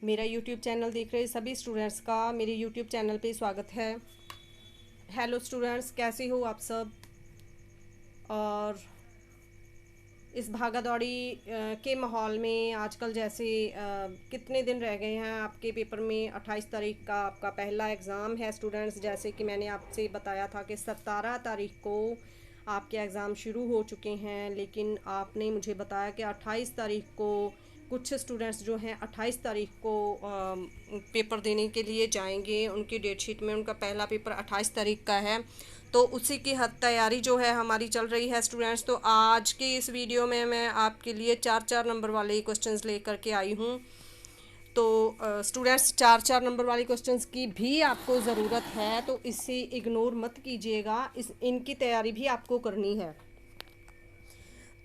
मेरा YouTube channel देख रहे सभी स्टूडेंट्स का मेरे YouTube चैनल पे स्वागत है। हेलो स्टूडेंट्स, कैसे हो आप सब। और इस भागा दौड़ी के माहौल में आजकल जैसे कितने दिन रह गए हैं आपके पेपर में। 28 तारीख का आपका पहला एग्ज़ाम है स्टूडेंट्स। जैसे कि मैंने आपसे बताया था कि 17 तारीख को आपके एग्ज़ाम शुरू हो चुके हैं, लेकिन आपने मुझे बताया कि 28 तारीख को कुछ स्टूडेंट्स जो हैं 28 तारीख को पेपर देने के लिए जाएंगे। उनकी डेट शीट में उनका पहला पेपर 28 तारीख का है, तो उसी की हद तैयारी जो है हमारी चल रही है स्टूडेंट्स। तो आज की इस वीडियो में मैं आपके लिए 4-4 नंबर वाले क्वेश्चंस लेकर के आई हूँ। तो स्टूडेंट्स, 4-4 नंबर वाले क्वेश्चंस की भी आपको ज़रूरत है, तो इसे इग्नोर मत कीजिएगा। इनकी तैयारी भी आपको करनी है।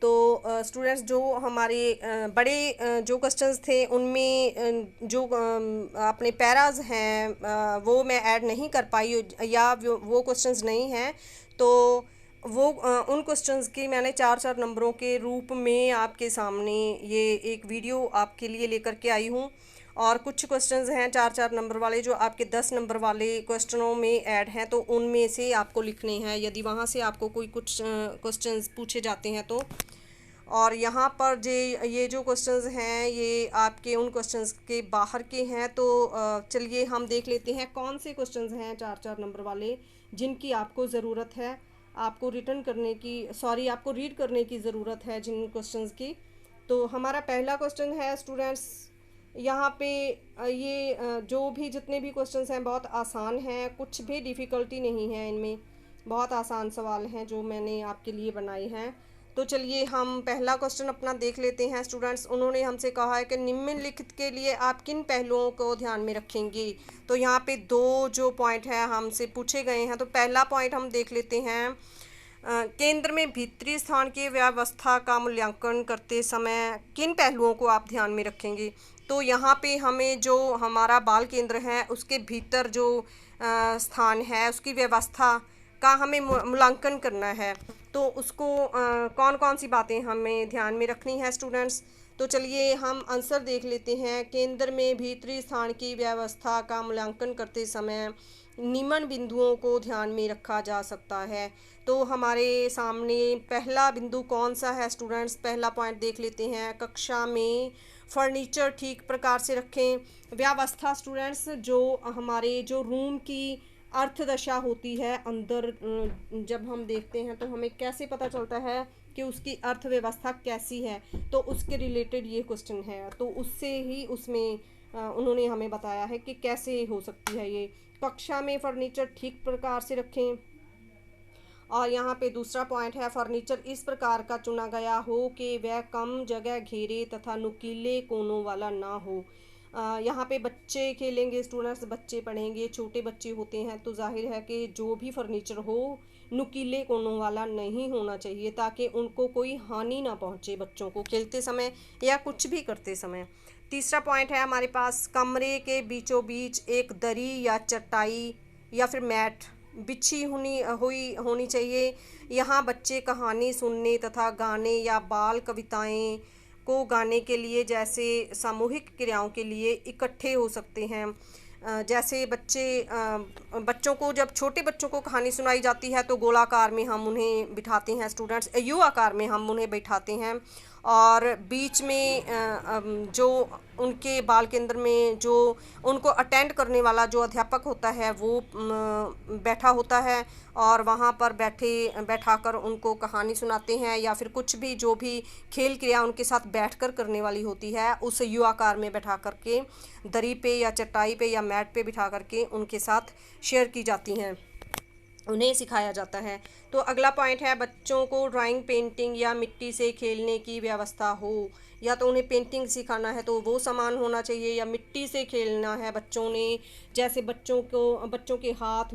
तो स्टूडेंट्स, जो हमारे बड़े जो क्वेश्चंस थे उनमें जो अपने पैराज हैं वो मैं ऐड नहीं कर पाई, या वो क्वेश्चंस नहीं हैं, तो वो उन क्वेश्चंस की मैंने 4-4 नंबरों के रूप में आपके सामने ये एक वीडियो आपके लिए लेकर के आई हूँ। और कुछ क्वेश्चंस हैं 4-4 नंबर वाले जो आपके 10 नंबर वाले क्वेश्चनों में ऐड हैं, तो उनमें से आपको लिखने हैं यदि वहाँ से आपको कोई कुछ क्वेश्चंस पूछे जाते हैं तो। और यहाँ पर ये जो क्वेश्चंस हैं ये आपके उन क्वेश्चंस के बाहर के हैं। तो चलिए हम देख लेते हैं कौन से क्वेश्चंस हैं 4-4 नंबर वाले जिनकी आपको ज़रूरत है। आपको रिटर्न करने की आपको रीड करने की ज़रूरत है जिन क्वेश्चंस की। तो हमारा पहला क्वेश्चन है स्टूडेंट्स, यहाँ पे जो भी जितने भी क्वेश्चंस हैं बहुत आसान हैं, कुछ भी डिफ़िकल्टी नहीं है इनमें। बहुत आसान सवाल हैं जो मैंने आपके लिए बनाए हैं। तो चलिए हम पहला क्वेश्चन अपना देख लेते हैं स्टूडेंट्स। उन्होंने हमसे कहा है कि निम्नलिखित के लिए आप किन पहलुओं को ध्यान में रखेंगे। तो यहाँ पे दो जो पॉइंट है हमसे पूछे गए हैं। तो पहला पॉइंट हम देख लेते हैं, केंद्र में भीतरी स्थान की व्यवस्था का मूल्यांकन करते समय किन पहलुओं को आप ध्यान में रखेंगे। तो यहाँ पे हमें जो हमारा बाल केंद्र है उसके भीतर जो स्थान है उसकी व्यवस्था का हमें मूल्यांकन करना है। तो उसको कौन कौन सी बातें हमें ध्यान में रखनी है स्टूडेंट्स। तो चलिए हम आंसर देख लेते हैं। केंद्र में भीतरी स्थान की व्यवस्था का मूल्यांकन करते समय निम्न बिंदुओं को ध्यान में रखा जा सकता है। तो हमारे सामने पहला बिंदु कौन सा है स्टूडेंट्स। पहला पॉइंट देख लेते हैं, कक्षा में फर्नीचर ठीक प्रकार से रखें। व्यवस्था स्टूडेंट्स, जो हमारे जो रूम की अर्थदशा होती है अंदर, जब हम देखते हैं तो हमें कैसे पता चलता है कि उसकी अर्थव्यवस्था कैसी है, तो उसके रिलेटेड ये क्वेश्चन है। तो उससे ही उसमें उन्होंने हमें बताया है कि कैसे हो सकती है ये। कक्षा में फर्नीचर ठीक प्रकार से रखें। और यहाँ पे दूसरा पॉइंट है, फर्नीचर इस प्रकार का चुना गया हो कि वह कम जगह घेरे तथा नुकीले कोनों वाला ना हो। यहाँ पे बच्चे खेलेंगे स्टूडेंट्स, बच्चे पढ़ेंगे, छोटे बच्चे होते हैं, तो जाहिर है कि जो भी फर्नीचर हो नुकीले कोनों वाला नहीं होना चाहिए, ताकि उनको कोई हानि ना पहुँचे बच्चों को खेलते समय या कुछ भी करते समय। तीसरा पॉइंट है हमारे पास, कमरे के बीचों बीच एक दरी या चटाई या फिर मैट बिछी होनी चाहिए। यहाँ बच्चे कहानी सुनने तथा गाने या बाल कविताएं को गाने के लिए जैसे सामूहिक क्रियाओं के लिए इकट्ठे हो सकते हैं। जैसे बच्चों को, जब छोटे बच्चों को कहानी सुनाई जाती है तो गोलाकार में हम उन्हें बिठाते हैं स्टूडेंट्स, यू आकार में हम उन्हें बैठाते हैं। और बीच में जो उनके बाल केंद्र में जो उनको अटेंड करने वाला जो अध्यापक होता है वो बैठा होता है, और वहाँ पर बैठाकर उनको कहानी सुनाते हैं, या फिर कुछ भी जो भी खेल क्रिया उनके साथ बैठकर करने वाली होती है उस यू आकार में बैठा करके दरी पे या चटाई पे या मैट पे बिठा करके उनके साथ शेयर की जाती हैं, उन्हें सिखाया जाता है। तो अगला पॉइंट है, बच्चों को ड्राइंग, पेंटिंग या मिट्टी से खेलने की व्यवस्था हो। या तो उन्हें पेंटिंग सिखाना है तो वो सामान होना चाहिए, या मिट्टी से खेलना है बच्चों ने, जैसे बच्चों के हाथ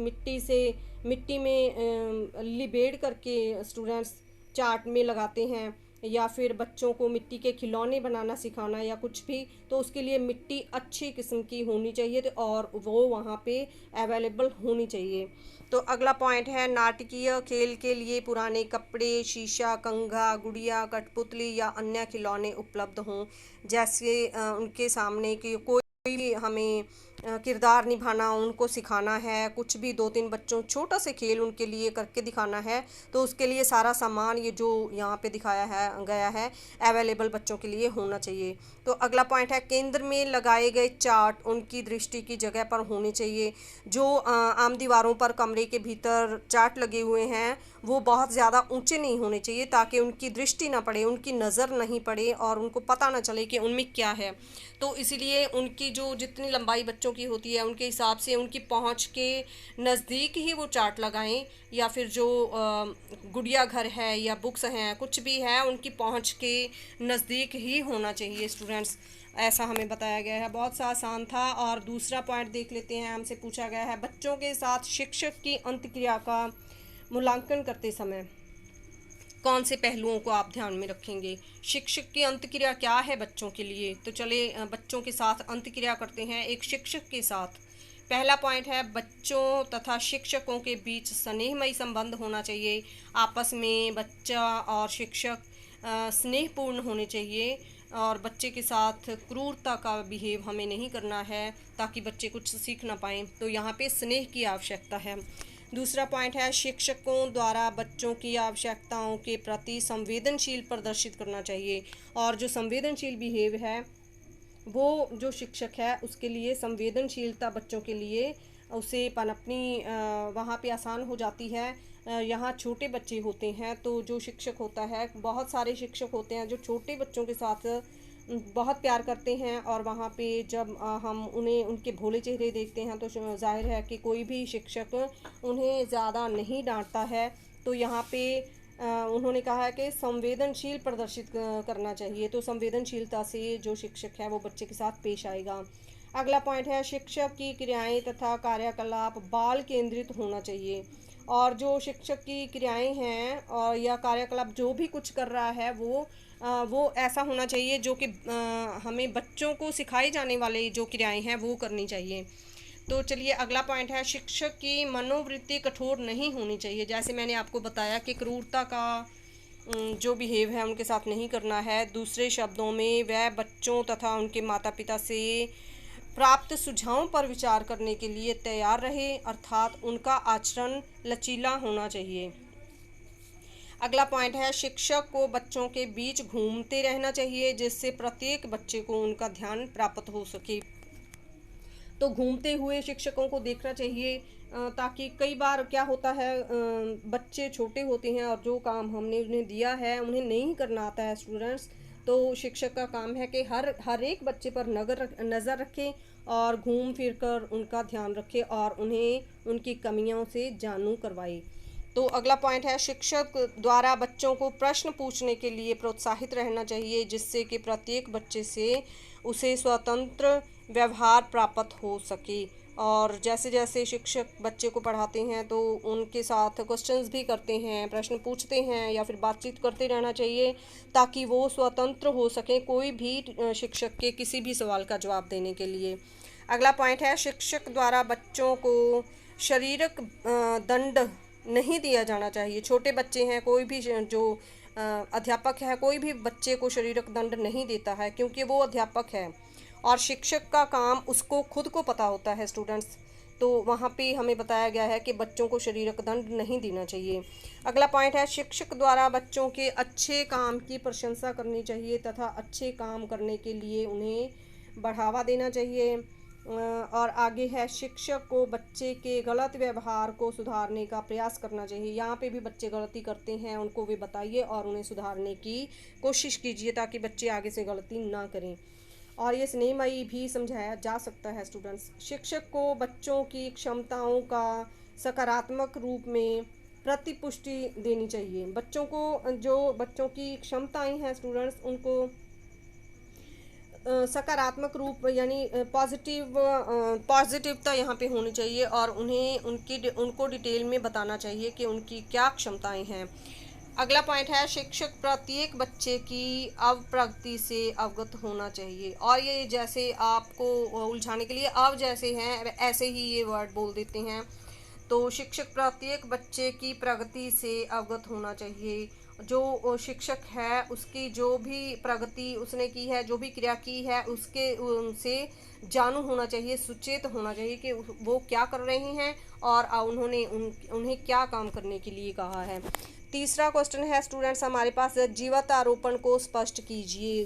मिट्टी में लिबेड़ करके स्टूडेंट्स चार्ट में लगाते हैं, या फिर बच्चों को मिट्टी के खिलौने बनाना सिखाना या कुछ भी, तो उसके लिए मिट्टी अच्छी किस्म की होनी चाहिए और वो वहाँ पे अवेलेबल होनी चाहिए। तो अगला पॉइंट है, नाटकीय खेल के लिए पुराने कपड़े, शीशा, कंघा, गुड़िया, कठपुतली या अन्य खिलौने उपलब्ध हों। जैसे उनके सामने कि कोई भी हमें किरदार निभाना उनको सिखाना है, कुछ भी 2-3 बच्चों छोटा से खेल उनके लिए करके दिखाना है, तो उसके लिए सारा सामान ये जो यहाँ पे दिखाया है गया है अवेलेबल बच्चों के लिए होना चाहिए। तो अगला पॉइंट है केंद्र में लगाए गए चार्ट उनकी दृष्टि की जगह पर होने चाहिए। जो आम दीवारों पर कमरे के भीतर चार्ट लगे हुए हैं वो बहुत ज़्यादा ऊंचे नहीं होने चाहिए ताकि उनकी दृष्टि ना पड़े, उनकी नज़र नहीं पड़े और उनको पता ना चले कि उनमें क्या है। तो इसीलिए उनकी जो जितनी लंबाई बच्चों की होती है उनके हिसाब से उनकी पहुंच के नज़दीक ही वो चार्ट लगाएं, या फिर जो गुड़िया घर है या बुक्स हैं कुछ भी है उनकी पहुंच के नज़दीक ही होना चाहिए स्टूडेंट्स, ऐसा हमें बताया गया है। बहुत सा आसान था। और दूसरा पॉइंट देख लेते हैं, हमसे पूछा गया है बच्चों के साथ शिक्षक की अंतक्रिया का मूल्यांकन करते समय कौन से पहलुओं को आप ध्यान में रखेंगे। शिक्षक की अंतक्रिया क्या है बच्चों के लिए, तो चले बच्चों के साथ अंतक्रिया करते हैं एक शिक्षक के साथ। पहला पॉइंट है बच्चों तथा शिक्षकों के बीच स्नेहमयी संबंध होना चाहिए। आपस में बच्चा और शिक्षक स्नेहपूर्ण होने चाहिए और बच्चे के साथ क्रूरता का बिहेव हमें नहीं करना है ताकि बच्चे कुछ सीख ना पाएँ, तो यहाँ पे स्नेह की आवश्यकता है। दूसरा पॉइंट है शिक्षकों द्वारा बच्चों की आवश्यकताओं के प्रति संवेदनशील प्रदर्शित करना चाहिए। और जो संवेदनशील बिहेव है वो जो शिक्षक है उसके लिए संवेदनशीलता बच्चों के लिए उसे पनपनी वहाँ पे आसान हो जाती है। यहाँ छोटे बच्चे होते हैं तो जो शिक्षक होता है, बहुत सारे शिक्षक होते हैं जो छोटे बच्चों के साथ बहुत प्यार करते हैं और वहाँ पे जब हम उन्हें उनके भोले चेहरे देखते हैं तो जाहिर है कि कोई भी शिक्षक उन्हें ज़्यादा नहीं डांटता है। तो यहाँ पे उन्होंने कहा है कि संवेदनशील प्रदर्शित करना चाहिए, तो संवेदनशीलता से जो शिक्षक है वो बच्चे के साथ पेश आएगा। अगला पॉइंट है शिक्षक की क्रियाएं तथा कार्यकलाप बाल केंद्रित होना चाहिए। और जो शिक्षक की क्रियाएं हैं और या कार्यकलाप जो भी कुछ कर रहा है वो ऐसा होना चाहिए जो कि हमें बच्चों को सिखाई जाने वाले जो क्रियाएं हैं वो करनी चाहिए। तो चलिए अगला पॉइंट है शिक्षक की मनोवृत्ति कठोर नहीं होनी चाहिए। जैसे मैंने आपको बताया कि क्रूरता का जो बिहेव है उनके साथ नहीं करना है। दूसरे शब्दों में वह बच्चों तथा उनके माता पिता से प्राप्त सुझावों पर विचार करने के लिए तैयार रहे, अर्थात उनका आचरण लचीला होना चाहिए। अगला पॉइंट है शिक्षक को बच्चों के बीच घूमते रहना चाहिए जिससे प्रत्येक बच्चे को उनका ध्यान प्राप्त हो सके। तो घूमते हुए शिक्षकों को देखना चाहिए ताकि कई बार क्या होता है बच्चे छोटे होते हैं और जो काम हमने उन्हें दिया है उन्हें नहीं करना आता है स्टूडेंट्स। तो शिक्षक का काम है कि हर एक बच्चे पर नज़र रखे और घूम फिर कर उनका ध्यान रखे और उन्हें उनकी कमियों से जानू करवाए। तो अगला पॉइंट है शिक्षक द्वारा बच्चों को प्रश्न पूछने के लिए प्रोत्साहित रहना चाहिए जिससे कि प्रत्येक बच्चे से उसे स्वतंत्र व्यवहार प्राप्त हो सके। और जैसे जैसे शिक्षक बच्चे को पढ़ाते हैं तो उनके साथ क्वेश्चंस भी करते हैं, प्रश्न पूछते हैं या फिर बातचीत करते रहना चाहिए ताकि वो स्वतंत्र हो सकें कोई भी शिक्षक के किसी भी सवाल का जवाब देने के लिए। अगला पॉइंट है शिक्षक द्वारा बच्चों को शारीरिक दंड नहीं दिया जाना चाहिए। छोटे बच्चे हैं, कोई भी जो अध्यापक है कोई भी बच्चे को शारीरिक दंड नहीं देता है क्योंकि वो अध्यापक है और शिक्षक का काम उसको खुद को पता होता है स्टूडेंट्स। तो वहाँ पे हमें बताया गया है कि बच्चों को शारीरिक दंड नहीं देना चाहिए। अगला पॉइंट है शिक्षक द्वारा बच्चों के अच्छे काम की प्रशंसा करनी चाहिए तथा अच्छे काम करने के लिए उन्हें बढ़ावा देना चाहिए। और आगे है शिक्षक को बच्चे के गलत व्यवहार को सुधारने का प्रयास करना चाहिए। यहाँ पे भी बच्चे गलती करते हैं उनको भी बताइए और उन्हें सुधारने की कोशिश कीजिए ताकि बच्चे आगे से गलती ना करें। और ये स्नेहमयी भी समझाया जा सकता है स्टूडेंट्स। शिक्षक को बच्चों की क्षमताओं का सकारात्मक रूप में प्रतिपुष्टि देनी चाहिए। बच्चों को जो बच्चों की क्षमताएं हैं स्टूडेंट्स उनको सकारात्मक रूप यानी पॉजिटिवता यहाँ पे होनी चाहिए और उनको डिटेल में बताना चाहिए कि उनकी क्या क्षमताएं हैं। अगला पॉइंट है शिक्षक प्रत्येक बच्चे की प्रगति से अवगत होना चाहिए। और ये जैसे आपको उलझाने के लिए जैसे हैं ऐसे ही ये वर्ड बोल देते हैं। तो शिक्षक प्रत्येक बच्चे की प्रगति से अवगत होना चाहिए जो शिक्षक है उसकी जो भी प्रगति उसने की है, जो भी क्रिया की है, उसके उनसे जानू होना चाहिए, सुचेत होना चाहिए कि वो क्या कर रहे हैं और उन्होंने उन्हें क्या काम करने के लिए कहा है। तीसरा क्वेश्चन है स्टूडेंट्स हमारे पास, जीवत आरोपण को स्पष्ट कीजिए।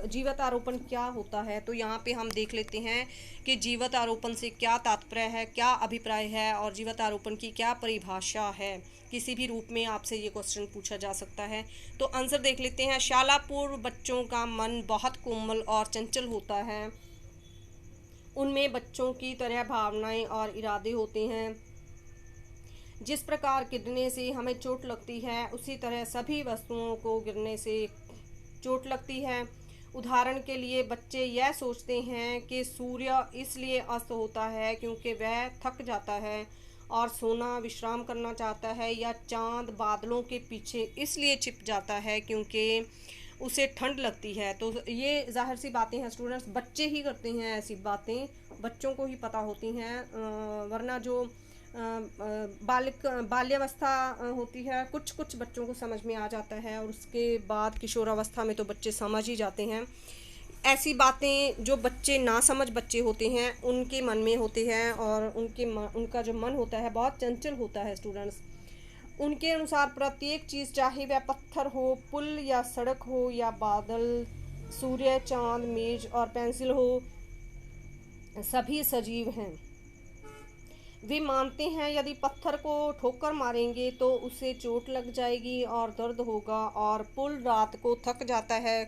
जीवत आरोपण क्या होता है? तो यहाँ पे हम देख लेते हैं कि जीवत आरोपण से क्या तात्पर्य है, क्या अभिप्राय है और जीवत आरोपण की क्या परिभाषा है। किसी भी रूप में आपसे ये क्वेश्चन पूछा जा सकता है। तो आंसर देख लेते हैं। शाला पूर्व बच्चों का मन बहुत कोमल और चंचल होता है। उनमें बच्चों की तरह भावनाएं और इरादे होते हैं। जिस प्रकार गिरने से हमें चोट लगती है, उसी तरह सभी वस्तुओं को गिरने से चोट लगती है। उदाहरण के लिए बच्चे यह सोचते हैं कि सूर्य इसलिए अस्त होता है क्योंकि वह थक जाता है और सोना विश्राम करना चाहता है, या चांद बादलों के पीछे इसलिए छिप जाता है क्योंकि उसे ठंड लगती है। तो ये जाहिर सी बातें हैं स्टूडेंट्स, बच्चे ही करते हैं ऐसी बातें, बच्चों को ही पता होती हैं। वरना जो बाल्यावस्था होती है, कुछ कुछ बच्चों को समझ में आ जाता है और उसके बाद किशोरावस्था में तो बच्चे समझ ही जाते हैं। ऐसी बातें जो बच्चे ना समझ बच्चे होते हैं उनके मन में होते हैं, और उनका जो मन होता है बहुत चंचल होता है स्टूडेंट्स। उनके अनुसार प्रत्येक चीज़, चाहे वह पत्थर हो, पुल या सड़क हो, या बादल, सूर्य, चांद, मेज और पेंसिल हो, सभी सजीव हैं। वे मानते हैं यदि पत्थर को ठोकर मारेंगे तो उसे चोट लग जाएगी और दर्द होगा, और पुल रात को थक जाता है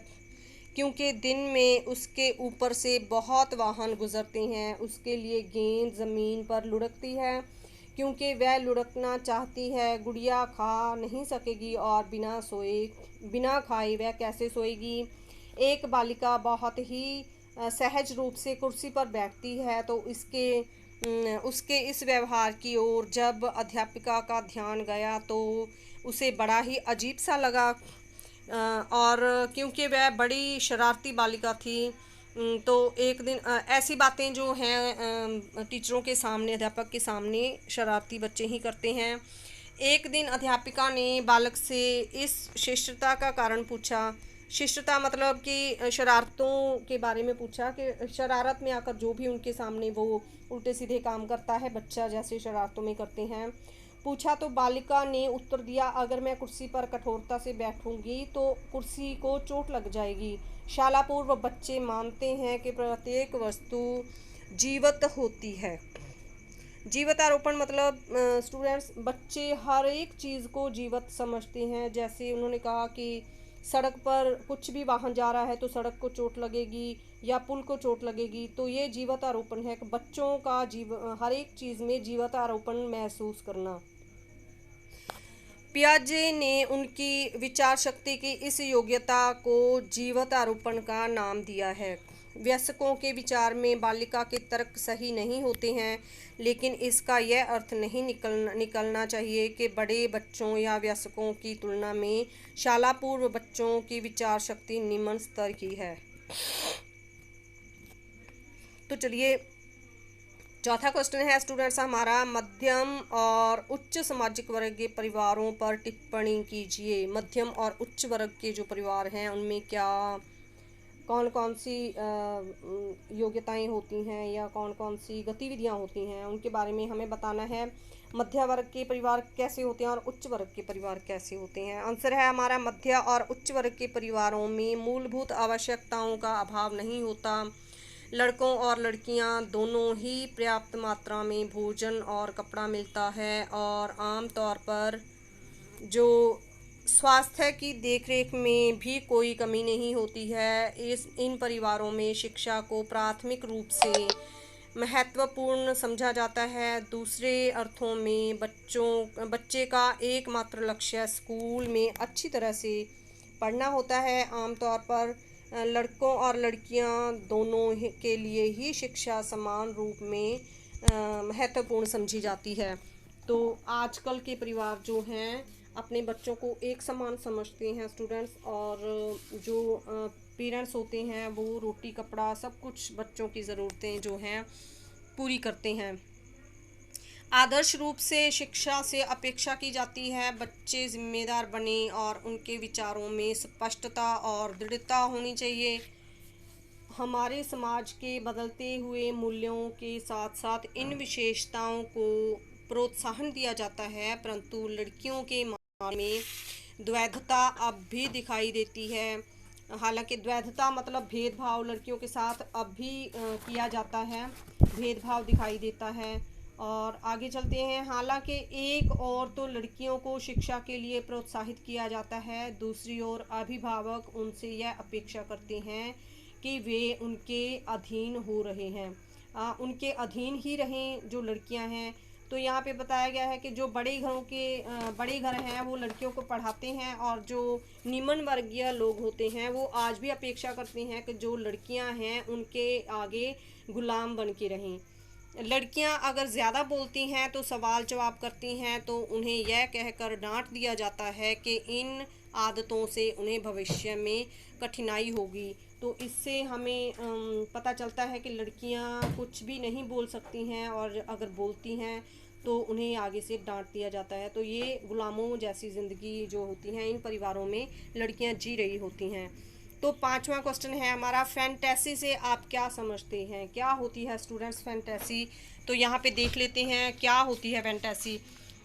क्योंकि दिन में उसके ऊपर से बहुत वाहन गुजरते हैं। उसके लिए गेंद ज़मीन पर लुढ़कती है क्योंकि वह लुढ़कना चाहती है। गुड़िया खा नहीं सकेगी और बिना खाए वह कैसे सोएगी। एक बालिका बहुत ही सहज रूप से कुर्सी पर बैठती है तो उसके इस व्यवहार की ओर जब अध्यापिका का ध्यान गया तो उसे बड़ा ही अजीब सा लगा, और क्योंकि वह बड़ी शरारती बालिका थी। तो एक दिन ऐसी बातें जो हैं टीचरों के सामने, अध्यापक के सामने शरारती बच्चे ही करते हैं। एक दिन अध्यापिका ने बालक से इस शिष्टता का कारण पूछा। शिष्टता मतलब कि शरारतों के बारे में पूछा कि शरारत में आकर जो भी उनके सामने वो उल्टे सीधे काम करता है, बच्चा जैसे शरारतों में करते हैं, पूछा। तो बालिका ने उत्तर दिया, अगर मैं कुर्सी पर कठोरता से बैठूंगी तो कुर्सी को चोट लग जाएगी। शाला पूर्व बच्चे मानते हैं कि प्रत्येक वस्तु जीवत होती है। जीवत आरोपण मतलब स्टूडेंट्स, बच्चे हर एक चीज़ को जीवत समझते हैं। जैसे उन्होंने कहा कि सड़क पर कुछ भी वाहन जा रहा है तो सड़क को चोट लगेगी या पुल को चोट लगेगी, तो ये जीवत आरोपण है कि बच्चों का हर एक चीज़ में जीवत आरोपण महसूस करना। पियाजे ने उनकी विचार शक्ति की इस योग्यता को जीवत आरोपण का नाम दिया है। वयस्कों के विचार में बालिका के तर्क सही नहीं होते हैं, लेकिन इसका यह अर्थ नहीं निकलना चाहिए कि बड़े बच्चों या वयस्कों की तुलना में शाला पूर्व बच्चों की विचार शक्ति निम्न स्तर की है। तो चलिए चौथा क्वेश्चन है स्टूडेंट्स हमारा, मध्यम और उच्च सामाजिक वर्ग के परिवारों पर टिप्पणी कीजिए। मध्यम और उच्च वर्ग के जो परिवार हैं उनमें कौन कौन सी योग्यताएं होती हैं या कौन कौन सी गतिविधियां होती हैं, उनके बारे में हमें बताना है। मध्य वर्ग के परिवार कैसे होते हैं और उच्च वर्ग के परिवार कैसे होते हैं। आंसर है हमारा, मध्य और उच्च वर्ग के परिवारों में मूलभूत आवश्यकताओं का अभाव नहीं होता। लड़कों और लड़कियां दोनों ही पर्याप्त मात्रा में भोजन और कपड़ा मिलता है, और आमतौर पर जो स्वास्थ्य की देखरेख में भी कोई कमी नहीं होती है। इन परिवारों में शिक्षा को प्राथमिक रूप से महत्वपूर्ण समझा जाता है। दूसरे अर्थों में बच्चे का एकमात्र लक्ष्य स्कूल में अच्छी तरह से पढ़ना होता है। आमतौर पर लड़कों और लड़कियां दोनों के लिए ही शिक्षा समान रूप में महत्वपूर्ण समझी जाती है। तो आजकल के परिवार जो हैं अपने बच्चों को एक समान समझते हैं स्टूडेंट्स, और जो पेरेंट्स होते हैं वो रोटी कपड़ा सब कुछ बच्चों की ज़रूरतें जो हैं पूरी करते हैं। आदर्श रूप से शिक्षा से अपेक्षा की जाती है बच्चे जिम्मेदार बने और उनके विचारों में स्पष्टता और दृढ़ता होनी चाहिए। हमारे समाज के बदलते हुए मूल्यों के साथ साथ इन विशेषताओं को प्रोत्साहन दिया जाता है, परंतु लड़कियों के मामले में द्वैधता अब भी दिखाई देती है। हालांकि द्वैधता मतलब भेदभाव लड़कियों के साथ अब भी किया जाता है, भेदभाव दिखाई देता है। और आगे चलते हैं। हालांकि एक और तो लड़कियों को शिक्षा के लिए प्रोत्साहित किया जाता है, दूसरी ओर अभिभावक उनसे यह अपेक्षा करते हैं कि वे उनके अधीन हो रहे हैं, उनके अधीन ही रहें जो लड़कियां हैं। तो यहाँ पे बताया गया है कि जो बड़े घरों के बड़े घर हैं वो लड़कियों को पढ़ाते हैं, और जो निम्न वर्गीय लोग होते हैं वो आज भी अपेक्षा करते हैं कि जो लड़कियां हैं उनके आगे गुलाम बन के रहें। लड़कियां अगर ज़्यादा बोलती हैं तो सवाल जवाब करती हैं तो उन्हें यह कहकर डांट दिया जाता है कि इन आदतों से उन्हें भविष्य में कठिनाई होगी। तो इससे हमें पता चलता है कि लड़कियां कुछ भी नहीं बोल सकती हैं, और अगर बोलती हैं तो उन्हें आगे से डांट दिया जाता है। तो ये गुलामों जैसी ज़िंदगी जो होती हैं इन परिवारों में लड़कियां जी रही होती हैं। तो पांचवा क्वेश्चन है हमारा, फैंटेसी से आप क्या समझते हैं? क्या होती है स्टूडेंट्स फैंटेसी? तो यहाँ पे देख लेते हैं क्या होती है फैंटेसी।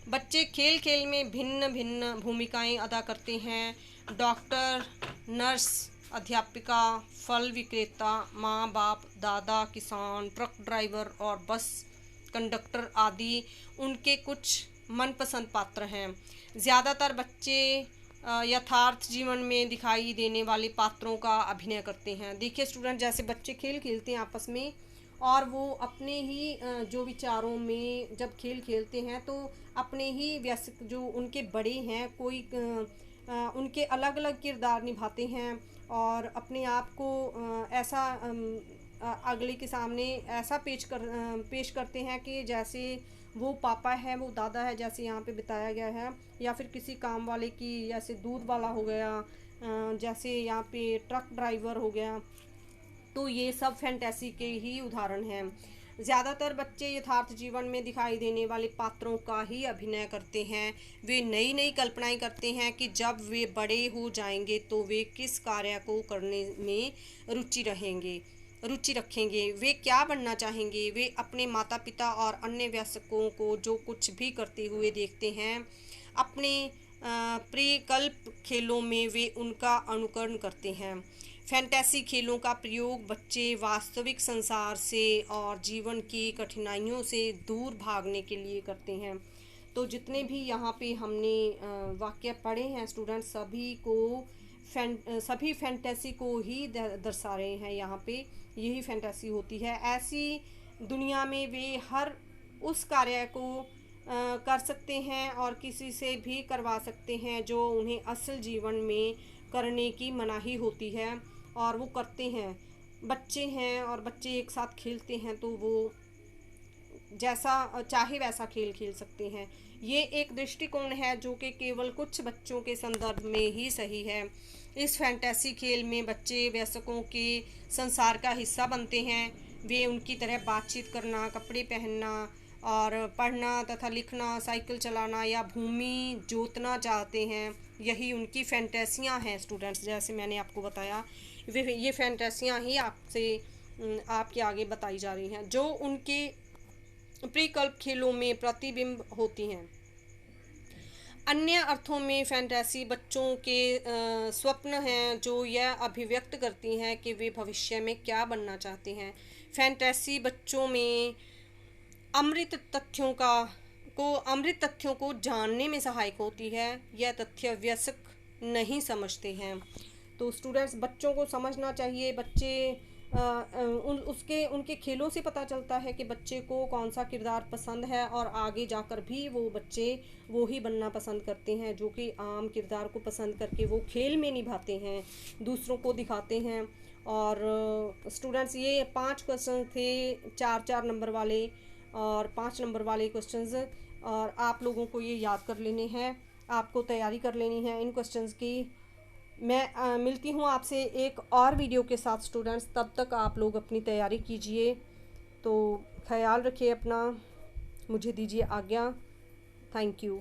बच्चे खेल खेल में भिन्न भिन्न भूमिकाएं अदा करते हैं। डॉक्टर, नर्स, अध्यापिका, फल विक्रेता, माँ बाप, दादा, किसान, ट्रक ड्राइवर और बस कंडक्टर आदि उनके कुछ मनपसंद पात्र हैं। ज़्यादातर बच्चे यथार्थ जीवन में दिखाई देने वाले पात्रों का अभिनय करते हैं। देखिए स्टूडेंट, जैसे बच्चे खेल खेलते हैं आपस में, और वो अपने ही जो विचारों में जब खेल खेलते हैं तो अपने ही वयस्क जो उनके बड़े हैं कोई उनके अलग अलग किरदार निभाते हैं, और अपने आप को ऐसा अगले के सामने ऐसा पेश करते हैं कि जैसे वो पापा है, वो दादा है, जैसे यहाँ पे बताया गया है। या फिर किसी काम वाले की, जैसे दूध वाला हो गया, जैसे यहाँ पे ट्रक ड्राइवर हो गया। तो ये सब फैंटेसी के ही उदाहरण हैं। ज़्यादातर बच्चे यथार्थ जीवन में दिखाई देने वाले पात्रों का ही अभिनय करते हैं। वे नई नई कल्पनाएं करते हैं कि जब वे बड़े हो जाएंगे तो वे किस कार्य को करने में रुचि रखेंगे, वे क्या बनना चाहेंगे। वे अपने माता पिता और अन्य वयस्कों को जो कुछ भी करते हुए देखते हैं, अपने परिकल्प खेलों में वे उनका अनुकरण करते हैं। फैंटेसी खेलों का प्रयोग बच्चे वास्तविक संसार से और जीवन की कठिनाइयों से दूर भागने के लिए करते हैं। तो जितने भी यहाँ पे हमने वाक्य पढ़े हैं स्टूडेंट, सभी फैंटेसी को ही दर्शा रहे हैं। यहाँ पे यही फैंटेसी होती है। ऐसी दुनिया में वे हर उस कार्य को कर सकते हैं और किसी से भी करवा सकते हैं जो उन्हें असल जीवन में करने की मनाही होती है, और वो करते हैं। बच्चे हैं और बच्चे एक साथ खेलते हैं तो वो जैसा चाहे वैसा खेल खेल सकते हैं। ये एक दृष्टिकोण है जो कि केवल कुछ बच्चों के संदर्भ में ही सही है। इस फैंटेसी खेल में बच्चे वयस्कों के संसार का हिस्सा बनते हैं। वे उनकी तरह बातचीत करना, कपड़े पहनना और पढ़ना तथा लिखना, साइकिल चलाना या भूमि जोतना चाहते हैं। यही उनकी फैंटेसियाँ हैं स्टूडेंट्स। जैसे मैंने आपको बताया, ये फैंटेसियाँ ही आपके आगे बताई जा रही हैं जो उनके परिकल्प खेलों में प्रतिबिंब होती हैं। अन्य अर्थों में फैंटेसी बच्चों के स्वप्न हैं जो यह अभिव्यक्त करती हैं कि वे भविष्य में क्या बनना चाहते हैं। फैंटेसी बच्चों में अमृत तथ्यों को जानने में सहायक होती है। यह तथ्य वयस्क नहीं समझते हैं। तो स्टूडेंट्स, बच्चों को समझना चाहिए। बच्चे उनके खेलों से पता चलता है कि बच्चे को कौन सा किरदार पसंद है, और आगे जाकर भी वो बच्चे वो ही बनना पसंद करते हैं जो कि आम किरदार को पसंद करके वो खेल में निभाते हैं, दूसरों को दिखाते हैं। और स्टूडेंट्स, ये 5 क्वेश्चन थे, 4-4 नंबर वाले और 5 नंबर वाले क्वेश्चंस, और आप लोगों को ये याद कर लेने हैं, आपको तैयारी कर लेनी है इन क्वेश्चंस की। मैं मिलती हूँ आपसे एक और वीडियो के साथ स्टूडेंट्स। तब तक आप लोग अपनी तैयारी कीजिए। तो ख्याल रखिए अपना। मुझे दीजिए आज्ञा। Thank you.